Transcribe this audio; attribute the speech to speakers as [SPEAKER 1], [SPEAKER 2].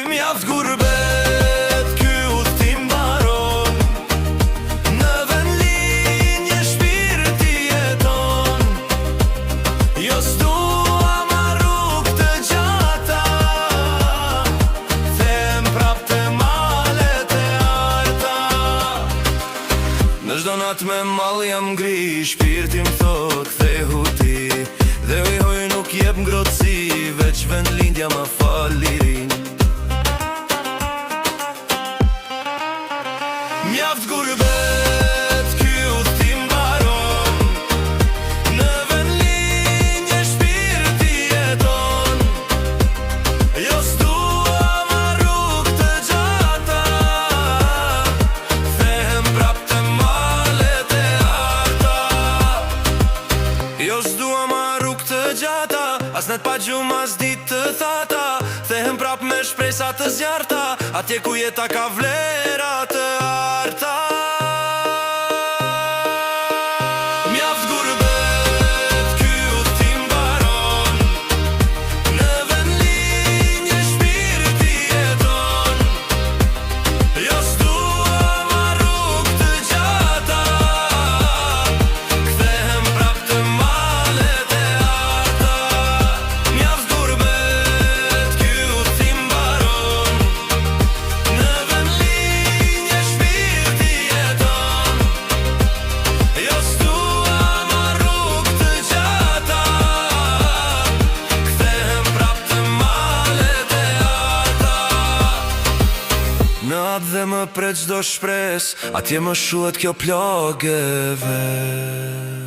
[SPEAKER 1] Mjaft gurbet, ky udhtim mbaron. Në vendlinje shpirti jeton. Jo s'dua ma rrugë të gjata, them prap te malet e arta. Në çdo natë me mall jam ngri, shpirti m'thot kthej huti. Dhe hoj nuk jep ngrotësi, veç vendlindja ma fal lirin. Mjaft gurbet, ky udhtim mbaron. Në vendlinje shpirti jeton. Jo s'dua ma rrugë të gjata, them prap te malet e arta. Jo s'dua ma rrugë të gjata, as net pa gjumë as ditë të thata. Them prap me shpresa të zjarta, atje ku jeta ka vlera të arta. Mjaft gurbet, ky udhtim mbaron. Në vendlinje shpirti jeton. Jo s'dua ma rrugë të gjata, kthehem prap te malet e arta. Mjaft gurbet, ky udhtim mbaron. Në vendlinje shpirti jeton. Jo s'dua ma rrugë të gjata, kthehem prap te malet e arta. Në atë dhe më pret çdo shpres, atje më shuhet kjo plagë e vet.